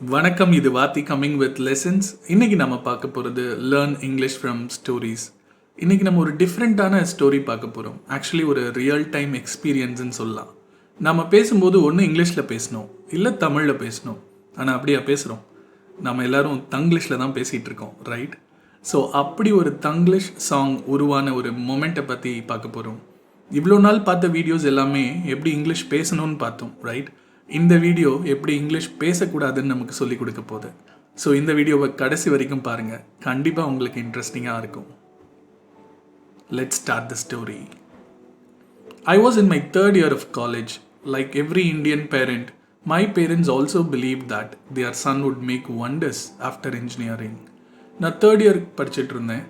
வணக்கம், இது வாத்தி coming with lessons. இன்னைக்கு நம்ம பார்க்க போகிறது லேர்ன் இங்கிலீஷ் ஃப்ரம் ஸ்டோரிஸ். இன்னைக்கு நம்ம ஒரு டிஃப்ரெண்ட்டான ஸ்டோரி பார்க்க போகிறோம். ஆக்சுவலி ஒரு ரியல் டைம் எக்ஸ்பீரியன்ஸ்னு சொல்லலாம். நம்ம பேசும்போது ஒன்று இங்கிலீஷில் பேசணும், இல்லை தமிழில் பேசணும். ஆனால் அப்படியா பேசுகிறோம்? நம்ம எல்லாரும் தங்கிலீஷில் தான் பேசிகிட்டு இருக்கோம், ரைட்? ஸோ அப்படி ஒரு தங்கிலீஷ் சாங் உருவான ஒரு மொமெண்ட்டை பற்றி பார்க்க போகிறோம். இவ்வளோ நாள் பார்த்த வீடியோஸ் எல்லாமே எப்படி இங்கிலீஷ் பேசணும்னு பார்த்தோம், ரைட்? இந்த வீடியோ எப்படி இங்கிலீஷ் பேசக்கூடாதுன்னு நமக்கு சொல்லிக் கொடுக்க போகுது. ஸோ இந்த வீடியோவை கடைசி வரைக்கும் பாருங்கள், கண்டிப்பாக உங்களுக்கு இன்ட்ரெஸ்டிங்காக இருக்கும். Let's start the story. I was in my third year of college. Like every Indian parent, my parents also believed that their son would make wonders after engineering. நான் தேர்ட் இயர் படிச்சுட்டு இருந்தேன்.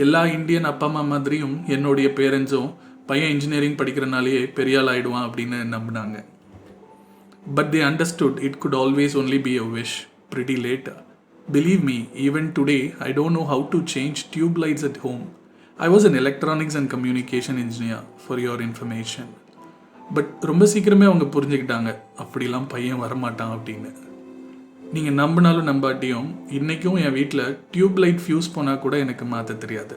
எல்லா இந்தியன் அப்பா அம்மா மாதிரியும் என்னுடைய பேரண்ட்ஸும் பையன் இன்ஜினியரிங் படிக்கிறனாலேயே பெரிய ஆள் ஆகிடுவான் அப்படின்னு நம்பினாங்க. But they understood it could always only be a wish pretty later. Believe me, even today, I don't know how to change tube lights at home. I was an electronics and communication engineer, for your information. But ரொம்ப சீக்கிரமே அவங்க புரிஞ்சுக்கிட்டாங்க, அப்படிலாம் பையன் வரமாட்டான் அப்படின்னு. நீங்கள் நம்பினாலும் நம்பாட்டியும் இன்றைக்கும் என் வீட்டில் டியூப் லைட் ஃபியூஸ் போனால் கூட எனக்கு மாற்ற தெரியாது.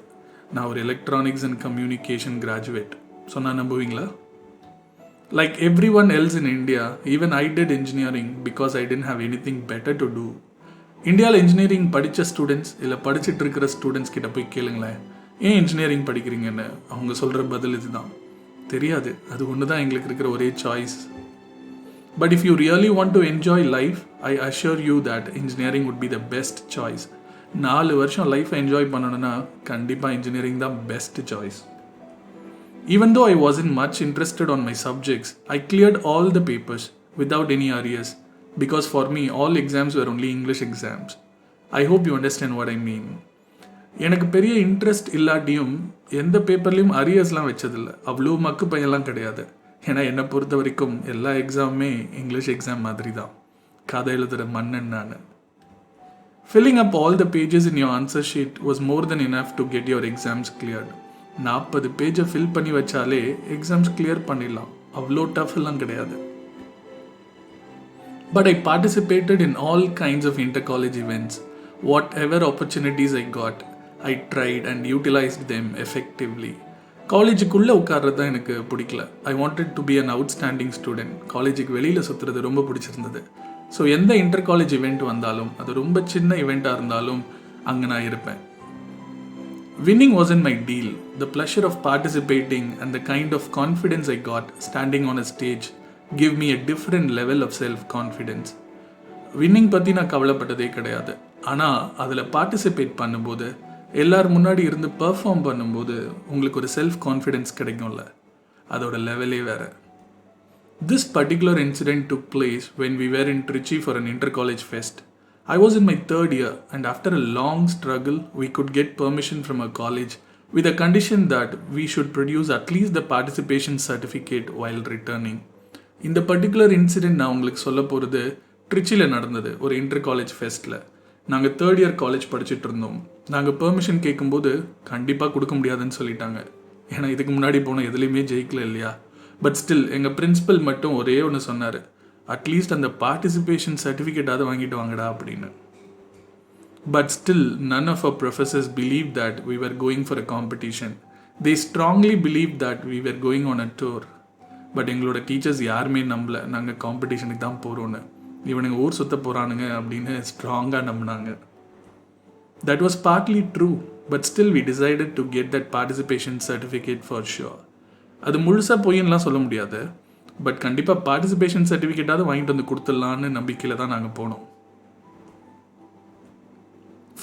நான் ஒரு எலக்ட்ரானிக்ஸ் அண்ட் கம்யூனிகேஷன் கிராஜுவேட். சொன்னால் நம்புவீங்களா? Like everyone else in India, even I did engineering because I didn't have anything better to do. இந்தியாவில் இன்ஜினியரிங் படித்த ஸ்டூடெண்ட்ஸ் இல்லை படிச்சுட்டு இருக்கிற ஸ்டூடெண்ட்ஸ் கிட்ட போய் கேளுங்களேன், ஏன் இன்ஜினியரிங் படிக்கிறீங்கன்னு. அவங்க சொல்கிற பதில் இதுதான், தெரியாது, அது ஒன்று தான் எங்களுக்கு இருக்கிற ஒரே choice. But if you really want to enjoy life, I assure you that engineering would be the best choice. 4 வருஷம் லைஃப்பை என்ஜாய் பண்ணணுன்னா கண்டிப்பாக இன்ஜினியரிங் தான் best choice. Even though I wasn't much interested on my subjects, I cleared all the papers without any arrears because for me all exams were only English exams. I hope you understand what I mean. எனக்கு பெரிய interest இல்லாட்டியும் எந்த பேப்பர்லேயும் அரியர்ஸ்லாம் வச்சதில்லை. அவ்வளோ மக்கு பையெல்லாம் கிடையாது. ஏன்னா என்னை பொறுத்த வரைக்கும் எல்லா எக்ஸாமுமே இங்கிலீஷ் எக்ஸாம் மாதிரி தான். கதை எழுதுகிற மன்னன் நான். Filling up all the pages in your answer sheet was more than enough to get your exams cleared. 40 பேஜை ஃபில் பண்ணி வச்சாலே எக்ஸாம்ஸ் கிளியர் பண்ணிடலாம், அவ்வளோ டஃப் எல்லாம் கிடையாது. But I participated in all kinds of inter college events. Whatever opportunities I got, I tried and utilised them effectively. காலேஜுக்குள்ளே உட்கார்றது தான் எனக்கு பிடிக்கல. I wanted to be an outstanding student. காலேஜுக்கு வெளியில் சுற்றுறது ரொம்ப பிடிச்சிருந்தது. ஸோ எந்த இன்டர் காலேஜ் இவெண்ட் வந்தாலும், அது ரொம்ப சின்ன இவெண்ட்டாக இருந்தாலும் அங்கே நான் இருப்பேன். Winning wasn't my deal. The pleasure of participating and the kind of confidence I got standing on a stage gave me a different level of self-confidence. Winning பற்றி நான் கவலைப்பட்டதே கிடையாது. ஆனால் அதில் பார்ட்டிசிபேட் பண்ணும்போது, எல்லார் முன்னாடி இருந்து பெர்ஃபார்ம் பண்ணும்போது உங்களுக்கு ஒரு செல்ஃப் கான்ஃபிடென்ஸ் கிடைக்கும்ல, அதோட லெவலே வேறு. This particular incident took place when we were in Trichy for an inter-college fest. I was in my third year and after a long struggle, we could get permission from our college with a condition that we should produce at least the participation certificate while returning. இந்த particular incident நான் உங்களுக்கு சொல்ல போகிறது ட்ரிச்சியில் நடந்தது, ஒரு inter college ஃபெஸ்ட்டில். நாங்கள் third year college படிச்சுட்டு இருந்தோம். நாங்கள் பெர்மிஷன் கேட்கும்போது கண்டிப்பாக கொடுக்க முடியாதுன்னு சொல்லிட்டாங்க. ஏன்னா இதுக்கு முன்னாடி போன எதுலேயுமே ஜெயிக்கல இல்லையா. பட் ஸ்டில் எங்கள் பிரின்சிபல் மட்டும் ஒரே ஒன்று சொன்னார், அட்லீஸ்ட் அந்த பார்ட்டிசிபேஷன் சர்டிஃபிகேட்டாவது வாங்கிட்டு வாங்கடா அப்படின்னு. But still none of our professors believed that we were going for a competition. They strongly believed that we were going on a tour. But எங்களோட டீச்சர்ஸ் யாருமே நம்பலை நாங்கள் காம்படிஷனுக்கு தான் போகிறோன்னு. இவனுங்க ஊர் சுற்ற போகிறானுங்க அப்படின்னு ஸ்ட்ராங்காக நம்பினாங்க. That was partly true, but still we decided to get that participation certificate for sure. அது முழுசாக பொய்யன்லாம் சொல்ல முடியாது, பட் கண்டிப்பாக பார்ட்டிசிபேஷன் சர்டிஃபிகேட்டாவது வாங்கிட்டு வந்து கொடுத்துடலான்னு நம்பிக்கையில் தான் நாங்கள் போனோம்.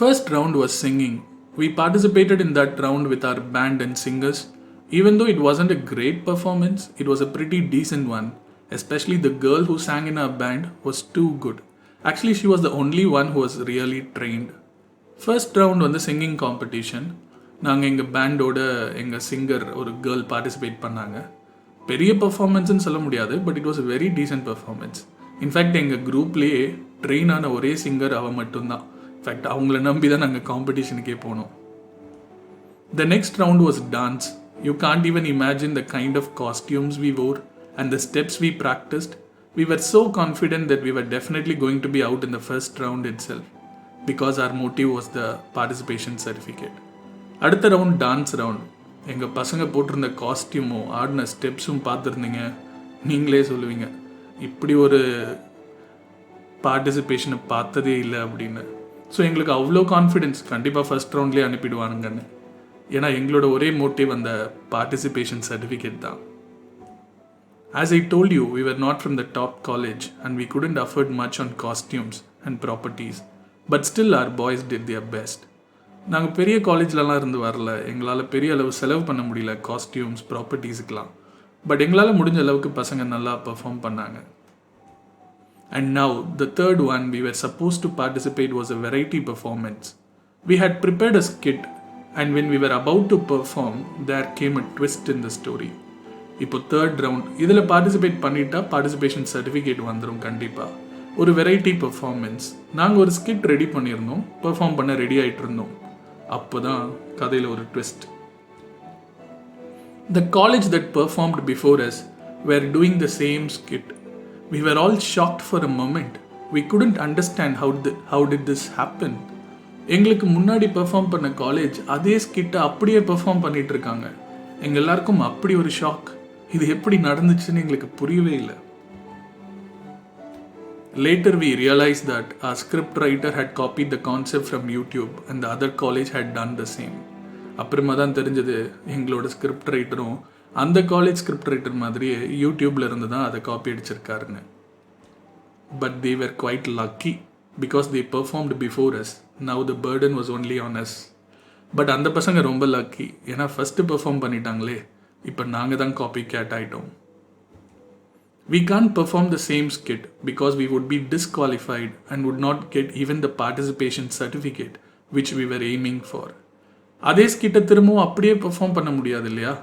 First round was singing. We participated in that round with our band and singers. Even though it wasn't a great performance, it was a pretty decent one. Especially the girl who sang in our band was too good. Actually, she was the only one who was really trained. First round வந்து singing competition. நாங்கள் எங்கள் பேண்டோட எங்கள் singer ஒரு girl participate பண்ணாங்க. பெரிய பர்ஃபார்மன்ஸ்னு சொல்ல முடியாது, but it was a very decent performance. In fact எங்கள் குரூப்லேயே ட்ரெயின் ஆன ஒரே சிங்கர் அவள் மட்டும்தான். இன்ஃபேக்ட் அவங்கள நம்பி தான் நாங்கள் காம்படிஷனுக்கே போனோம். The next round was dance. You can't even imagine the kind of costumes we wore and the steps we practised. We were so confident that we were definitely going to be out in the first round itself because our motive was the participation certificate. அடுத்த round dance round. எங்கள் பசங்க போட்டிருந்த காஸ்டியூமும் ஆடின ஸ்டெப்ஸும் பார்த்துருந்தீங்க, நீங்களே சொல்லுவீங்க இப்படி ஒரு பார்ட்டிசிபேஷனை பார்த்ததே இல்லை அப்படின்னு. ஸோ எங்களுக்கு அவ்வளோ கான்ஃபிடென்ஸ், கண்டிப்பாக ஃபர்ஸ்ட் ரவுண்ட்லேயே அனுப்பிடுவானுங்கன்னு. ஏன்னா எங்களோட ஒரே மோட்டிவ் அந்த பார்ட்டிசிபேஷன் சர்டிஃபிகேட் தான். As I told you, we were not from the top college and we couldn't afford much on costumes and properties. But still our boys did their best. நாங்கள் பெரிய காலேஜ்லலாம் இருந்து வரல, எங்களால் பெரிய அளவு செலவு பண்ண முடியல காஸ்டியூம்ஸ் ப்ராப்பர்ட்டிஸுக்கெலாம். பட் எங்களால் முடிஞ்ச அளவுக்கு பசங்க நல்லா பெர்ஃபார்ம் பண்ணாங்க. And now, the third one we were supposed to participate was a variety performance. We had prepared a skit and when we were about to perform, there came a twist in the story. இப்போ third round இதில் participate பண்ணிட்டா participation certificate வந்துடும் கண்டிப்பாக. ஒரு variety performance. நாங்கள் ஒரு skid ready பண்ணியிருந்தோம், perform பண்ண ரெடி ஆகிட்டு இருந்தோம். அப்போ தான் கதையில் ஒரு twist. The college that performed before us were doing the same skit. We were all shocked for a moment. We couldn't understand how did this happen. எங்களுக்கு முன்னாடி பெர்ஃபார்ம் பண்ண காலேஜ் அதே ஸ்கிட்டை அப்படியே பெர்ஃபார்ம் பண்ணிட்டு இருக்காங்க. எங்கள் எல்லாருக்கும் அப்படி ஒரு ஷாக். இது எப்படி நடந்துச்சுன்னு எங்களுக்கு புரியவே இல்லை. Later we realized that our script writer had copied the concept from YouTube and the other college had done the same. அப்புறமா தான் தெரிஞ்சது எங்களோட ஸ்கிரிப்ட் ரைட்டரும் அந்த காலேஜ் ஸ்கிரிப்ட் ரைட்டர் மாதிரியே யூடியூப்ல இருந்து தான் அதை காப்பி அடிச்சிருக்காருன்னு. But they were quite lucky because they performed before us. Now the burden was only on us. But அந்த பசங்க ரொம்ப லக்கி, ஏன்னா ஃபஸ்ட்டு பெர்ஃபார்ம் பண்ணிட்டாங்களே, இப்போ நாங்கள் தான் காப்பி கேட் ஆகிட்டோம். We can't perform the same skit because we would be disqualified and would not get even the participation certificate which we were aiming for. அதே ஸ்கிட்டை திரும்பவும் அப்படியே பெர்ஃபார்ம் பண்ண முடியாது இல்லையா?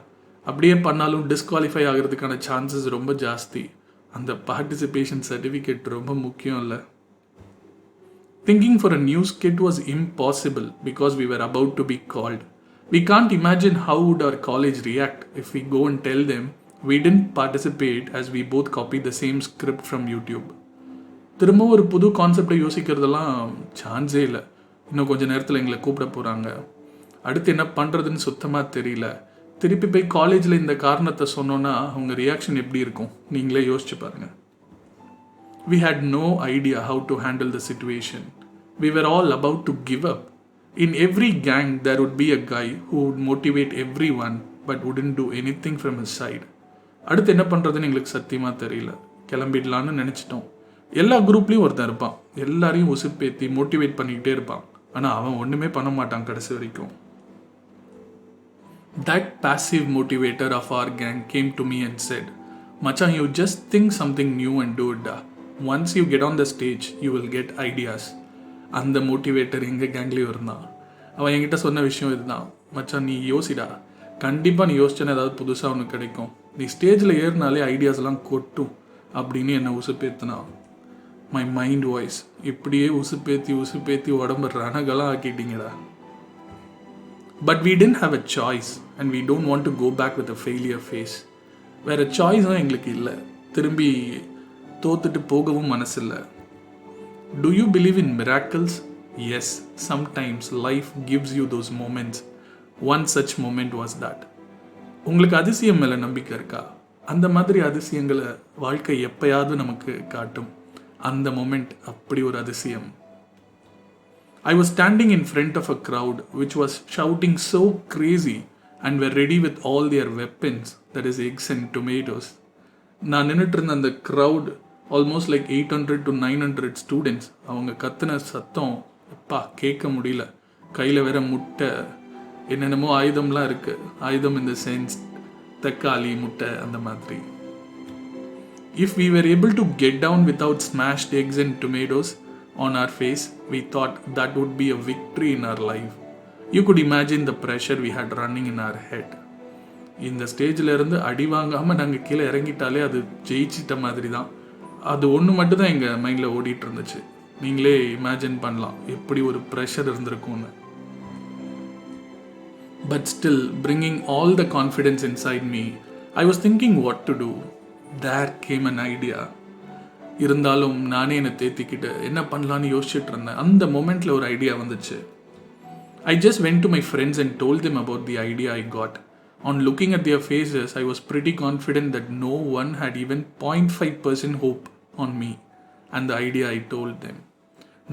அப்படியே பண்ணாலும் டிஸ்குவாலிஃபை ஆகிறதுக்கான சான்சஸ் ரொம்ப ஜாஸ்தி. அந்த பார்ட்டிசிபேஷன் சர்டிஃபிகேட் ரொம்ப முக்கியம் இல்லை. Thinking for a new skit was impossible because we were about to be called. We can't imagine how would our college react if we go and tell them we didn't participate as we both copied the same script from YouTube. திரும்ப ஒரு புது கான்செப்டை யோசிக்கிறதெல்லாம் சான்ஸே இல்லை. இன்னும் கொஞ்சம் நேரத்தில் எங்களை கூப்பிட போகிறாங்க, அடுத்து என்ன பண்ணுறதுன்னு சுத்தமாக தெரியல. திருப்பி போய் காலேஜில் இந்த காரணத்தை சொன்னோன்னா அவங்க ரியாக்ஷன் எப்படி இருக்கும் நீங்களே யோசிச்சு பாருங்கள். We had no idea how to handle the situation. We were all about to give up. In every gang there would be a guy who would motivate everyone but wouldn't do anything from his side. அடுத்து என்ன பண்ணுறதுன்னு எங்களுக்கு சத்தியமாக தெரியல. கிளம்பிடலான்னு நினச்சிட்டோம். எல்லா குரூப்லேயும் ஒருத்தன் இருப்பான், எல்லாரையும் உசுப்பேற்றி மோட்டிவேட் பண்ணிக்கிட்டே இருப்பான். ஆனால் அவன் ஒன்றுமே பண்ண மாட்டான் கடைசி வரைக்கும். That passive motivator of our gang came to me and said, "Machan, you just think something new and do it. Once you get on the stage, you will get ideas." அந்த மோட்டிவேட்டர் எங்கள் கேங்லேயும் இருந்தான். அவன் என்கிட்ட சொன்ன விஷயம் இதுதான், மச்சான் நீ யோசிடா, கண்டிப்பாக நீ யோசிச்சேன்னு ஏதாவது புதுசாக ஒன்று கிடைக்கும், நீ ஸ்டேஜில் ஏறினாலே ஐடியாஸ்லாம் கொட்டும் அப்படின்னு என்னை உசுப்பேற்றினான். மை மைண்ட் வாய்ஸ், இப்படியே உசுப்பேத்தி உடம்பு ரணகலாம் ஆக்கிட்டீங்கடா. But we didn't have a choice and we don't want to go back with a failure face. வேறு சாய்ஸும் எங்களுக்கு இல்லை, திரும்பி தோத்துட்டு போகவும் மனசில்லை. Do you believe in miracles? Yes, sometimes life gives you those moments. One such moment was that. உங்களுக்கு அதிசயம் மேலே நம்பிக்கை இருக்கா? அந்த மாதிரி அதிசயங்களை வாழ்க்கை எப்பயாவது நமக்கு காட்டும். அந்த மொமெண்ட் அப்படி ஒரு அதிசயம். I was standing in front of a crowd which was shouting so crazy and were ready with all their weapons, that is eggs and tomatoes. நான் நின்றுட்டு இருந்த அந்த crowd almost like 800 to 900 students. அவங்க கத்துன சத்தம் எப்பா கேட்க முடியல. கையில் வேற முட்டை என்னென்னமோ ஆயுதம்லாம் இருக்குது. ஆயுதம் in the sense தக்காளி முட்டை அந்த மாதிரி. If we were able to get down without smashed eggs and tomatoes on our face, we thought that would be a victory in our life. You could imagine the pressure we had running in our head. இந்த ஸ்டேஜில் இருந்து அடி வாங்காமல் நாங்கள் கீழே இறங்கிட்டாலே அது ஜெயிச்சிட்ட மாதிரி தான். அது ஒன்று மட்டும் தான் எங்கள் மைண்டில் ஓடிட்டு இருந்துச்சு. நீங்களே இமேஜின் பண்ணலாம் எப்படி ஒரு ப்ரெஷர் இருந்திருக்கும்னு. But still, bringing all the confidence inside me, I was thinking what to do. There came an idea. இருந்தாலும் நானே என்னை தேத்திக்கிட்டு என்ன பண்ணலான்னு யோசிச்சுட்டு இருந்தேன். அந்த மொமெண்ட்டில் ஒரு ஐடியா வந்துச்சு. I just went to my friends and told them about the idea I got. On looking at their faces, I was pretty confident that no one had even 0.5% hope on me and the idea I told them.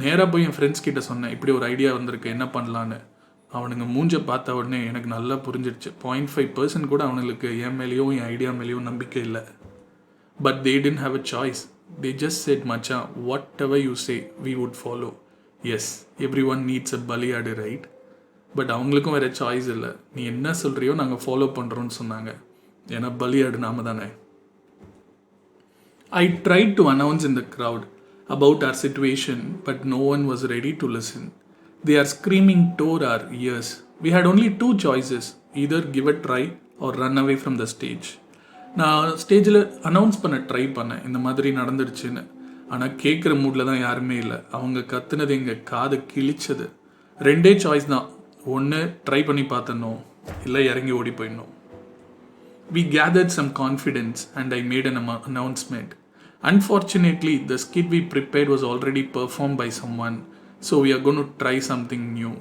நேராக போய் என் friends கிட்ட சொன்னேன், இப்படி ஒரு idea வந்திருக்கு, என்ன பண்ணலான்னு. அவனுங்க மூஞ்ச பார்த்த உடனே எனக்கு நல்லா புரிஞ்சிடுச்சு. 0.5% கூட அவனுங்களுக்கு என் மேலேயும் என் ஐடியா மேலேயும் நம்பிக்கை இல்லை. But they didn't have a choice. They just said, மச்சான், whatever you say, we would follow. Yes, everyone needs a பலியாடு, ரைட்? பட் அவங்களுக்கும் வேறு சாய்ஸ் இல்லை. நீ என்ன சொல்கிறியோ நாங்கள் ஃபாலோ பண்ணுறோன்னு சொன்னாங்க. ஏன்னா பலியாடு நாம தானே. I tried to announce in the crowd about our situation, but no one was ready to listen. They are screaming toward our ears. We had only two choices, either give a try or run away from the stage. நான் ஸ்டேஜில் announce பண்ண try பண்ணேன், இந்த மாதிரி நடந்துடுச்சுன்னு. ஆனால் கேட்குற மூடில் தான் யாருமே இல்லை. அவங்க கத்துனது எங்கள் காது கிழிச்சது. ரெண்டே சாய்ஸ் தான், ஒன்று ட்ரை பண்ணி பார்த்தனோ, இல்லை இறங்கி ஓடி போயிடணும். We gathered some confidence and I made an announcement. Unfortunately, the skit we prepared was already performed by someone, so we are going to try something new.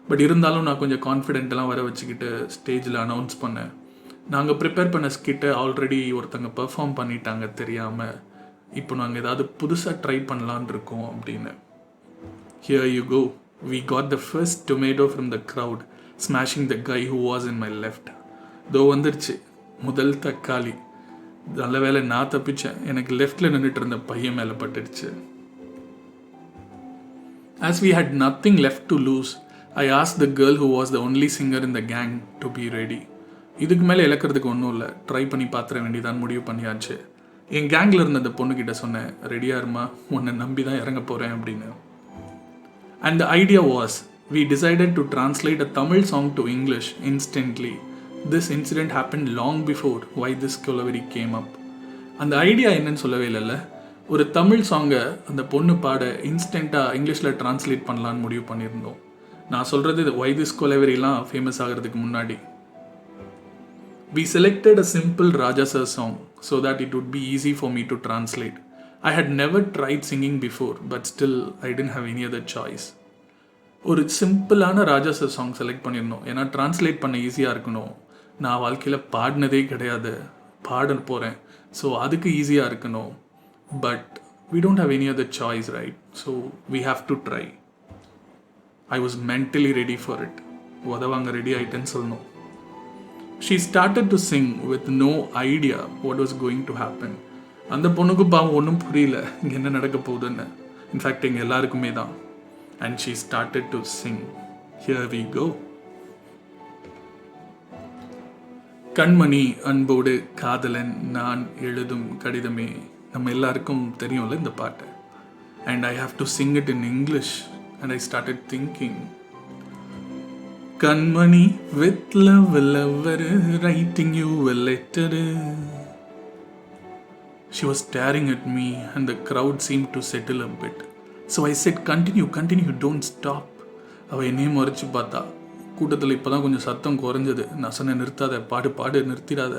But இருந்தாலும் நான் கொஞ்சம் கான்ஃபிடென்ட்டெல்லாம் வர வச்சுக்கிட்டு ஸ்டேஜில் அனௌன்ஸ் பண்ணேன், நாங்கள் ப்ரிப்பேர் பண்ண ஸ்கிட்டை ஆல்ரெடி ஒருத்தங்க பெர்ஃபார்ம் பண்ணிட்டாங்க தெரியாமல், இப்போ நாங்கள் ஏதாவது புதுசாக ட்ரை பண்ணலான் இருக்கோம் அப்படின்னு. Here you go. We got the first tomato from the crowd, smashing the guy who was in my left. தோ வந்துருச்சு முதல் தக்காளி. நல்ல வேலை நான் தப்பிச்சேன், எனக்கு லெஃப்டில் நின்றுட்டு இருந்த பையன் மேலே பட்டுடுச்சு. As we had nothing left to lose, I asked the girl who was the only singer in the gang to be ready. இதுக்கு மேலே இழக்கிறதுக்கு ஒன்றும் இல்லை, ட்ரை பண்ணி பார்த்துட வேண்டியதான் முடிவு பண்ணியாச்சு. என் கேங்கில் இருந்த அந்த பொண்ணுக்கிட்ட சொன்னேன், ரெடியாக இருமா, உன்னை நம்பி தான் இறங்க போகிறேன் அப்படின்னு. And the idea was, we decided to translate a Tamil song to English instantly. This incident happened long before why this கொலவெறி came up. அந்த ஐடியா என்னன்னு சொல்லவே இல்லைல்ல, ஒரு தமிழ் சாங்கை அந்த பொண்ணு பாட இன்ஸ்டண்ட்டாக இங்கிலீஷில் ட்ரான்ஸ்லேட் பண்ணலான்னு முடிவு பண்ணியிருந்தோம். நான் சொல்கிறது why this கொலவெறிலாம் ஃபேமஸ் ஆகிறதுக்கு முன்னாடி. We selected a simple Raja Sir song so that it would be easy for me to translate. I had never tried singing before, but still I didn't have any other choice. ஒரு சிம்பிளான ராஜா sir song select பண்ணியிருந்தோம், ஏன்னா translate பண்ண ஈஸியாக இருக்கணும். நான் வாழ்க்கையில் பாடினதே கிடையாது, பாட போகிறேன், ஸோ அதுக்கு ஈஸியாக இருக்கணும். But we don't have any other choice, right? So we have to try. I was mentally ready for it. உதவாங்க ரெடி ஆகிட்டேன்னு சொல்லணும். She started to sing with no idea what was going to happen. அந்த பொண்ணுக்கு பாவம் ஒன்றும் புரியல இங்கே என்ன நடக்க போகுதுன்னு. இன்ஃபேக்ட் எங்கள் எல்லாருக்குமே தான். And she started to sing. Here we go. கண்மணி அன்போடு காதலன் நான் எழுதும் கடிதமே. நம்ம எல்லாருக்கும் தெரியும்ல இந்த பாட்டு. And I have to sing it in English. And I started thinking, Kanmani with love lover writing you a letter. She was staring at me and the crowd seemed to settle a bit. So I said, continue, don't stop. அவள் என்னையும் முறைச்சி பார்த்தா. கூட்டத்தில் இப்போ தான் கொஞ்சம் சத்தம் குறைஞ்சது. நான் சொன்னேன், நிறுத்தாத, பாடு நிறுத்திடாத.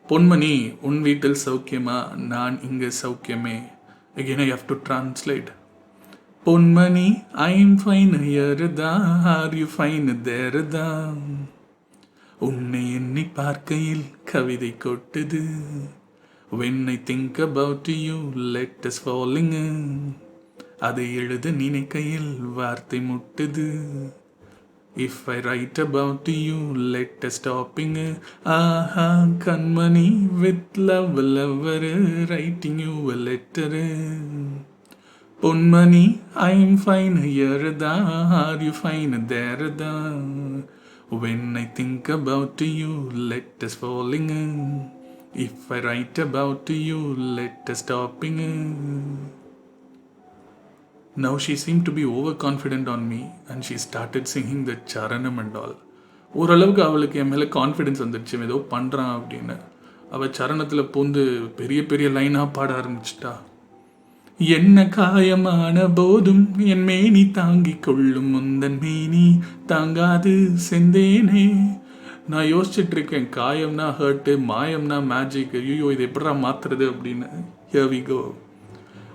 பொன்மணி உன் வீட்டில் சௌக்கியமா, நான் இங்கே சௌக்கியமே. Again I have to translate. Ponmani I'm fine here தான், are you fine there தான். உன்னை எண்ணி பார்க்கையில் கவிதை கொட்டுது. When I think about you, letters falling. அதை எழுத நினைக்கையில் வார்த்தை முட்டுது. If I write about you, letters stopping. Aha Kanmani with love lover writing you a letter. Ponmani I'm fine here தான், are you fine there தான். When I think about you, letters falling. If I write about you, letters stopping. Now she seemed to be overconfident on me and she started singing the charanam and all. ஓரளவுக்கு அவளுக்கு என் மேலே confidence வந்துடுச்சு, ஏதோ பண்ணுறான் அப்படின்னு. அவள் சரணத்தில் பூந்து பெரிய பெரிய லைனாக பாட ஆரம்பிச்சிட்டா. என்ன காயமான போதும் என் மேனி தாங்கிக் கொள்ளும் முந்தன் மேனி தாங்காது செந்தேனே. நான் யோசிச்சுட்டு இருக்கேன், காயம்னா ஹர்ட்டு, மாயம்னா மேஜிக், ஐயோ இது எப்படா மாத்துறது அப்படின்னு. Here we go.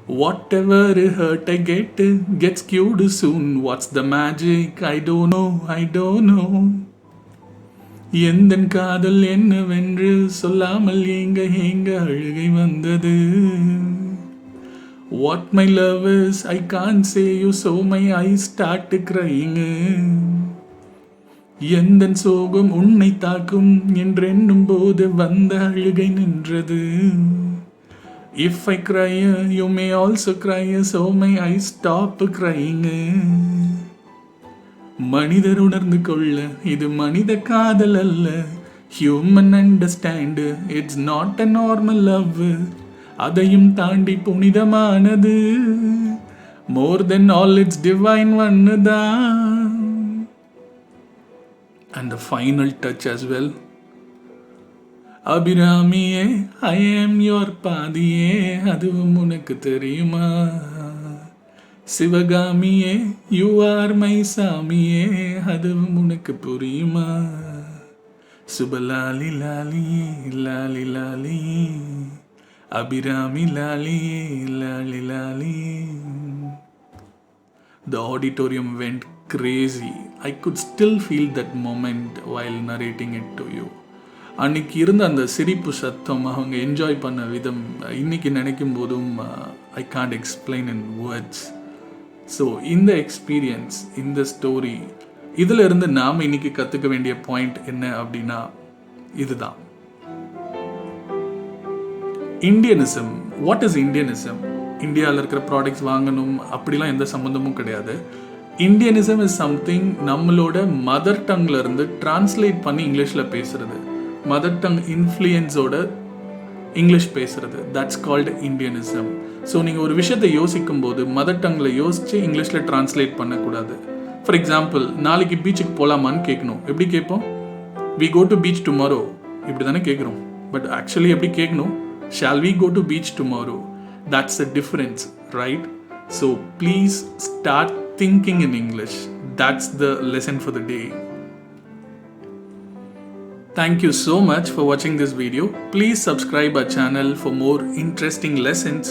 Whatever hurt I get gets cured soon. What's the magic? I don't know, I don't know. எந்தன் காதல் என்னவென்று சொல்லாமல் ஏங்க ஏங்க அழுகை வந்தது. What my love is, I can't say you, so my eyes start crying. எந்தன் சோகம் உன்னை தாக்கும் என்றென்னும் போது வந்த அழுகை நின்றது. If I cry, you may also cry, so my eyes stop crying. மனிதர் உணர்ந்து கொள்ள இது மனித காதல் அல்ல. Human understand, it's not a normal love. அதையும் தாண்டி புனிதமானது. More than all, it's divine one தான். And the final touch as well. அபிராமியே, I am your பாதியே, அதுவும் உனக்கு தெரியுமா? சிவகாமியே, you are my சாமியே, அதுவும் உனக்கு புரியுமா? சுபலாலி லாலியே லாலி லாலியே, அபிராமி லாலியே லாலி லாலியே. The auditorium went crazy. I could still feel that moment while narrating it to you. அன்னைக்கு இருந்த அந்த சிரிப்பு சத்தம், அவங்க என்ஜாய் பண்ண விதம் இன்னைக்கு நினைக்கும் போதும் I can't explain in words. So இந்த எக்ஸ்பீரியன்ஸ், இந்த ஸ்டோரி, இதில் இருந்து நாம் இன்னைக்கு கற்றுக்க வேண்டிய பாயிண்ட் என்ன அப்படின்னா இதுதான். இந்தியனிசம். What is Indianism? இந்தியாவில் இருக்கிற ப்ராடக்ட்ஸ் வாங்கணும் அப்படிலாம் எந்த சம்மந்தமும் கிடையாது. இந்தியனிசம் இஸ் சம்திங் நம்மளோட மதர் டங்கில் இருந்து டிரான்ஸ்லேட் பண்ணி இங்கிலீஷில் பேசுறது, மதர் டங் இன்ஃப்ளூயன்ஸோட இங்கிலீஷ் பேசுறது. That's called Indianism. ஸோ நீங்கள் ஒரு விஷயத்தை யோசிக்கும் போது மதர் டங்கில் யோசித்து இங்கிலீஷில் டிரான்ஸ்லேட் பண்ணக்கூடாது. ஃபார் எக்ஸாம்பிள், நாளைக்கு பீச்சுக்கு போகலாமான்னு கேட்கணும். எப்படி கேட்போம்? We go to beach tomorrow, இப்படி தானே கேட்குறோம். பட் ஆக்சுவலி எப்படி கேட்கணும்? Shall we go to beach tomorrow? That's the difference, right? So please start thinking in English. That's the lesson for the day. Thank you so much for watching this video. Please subscribe our channel for more interesting lessons.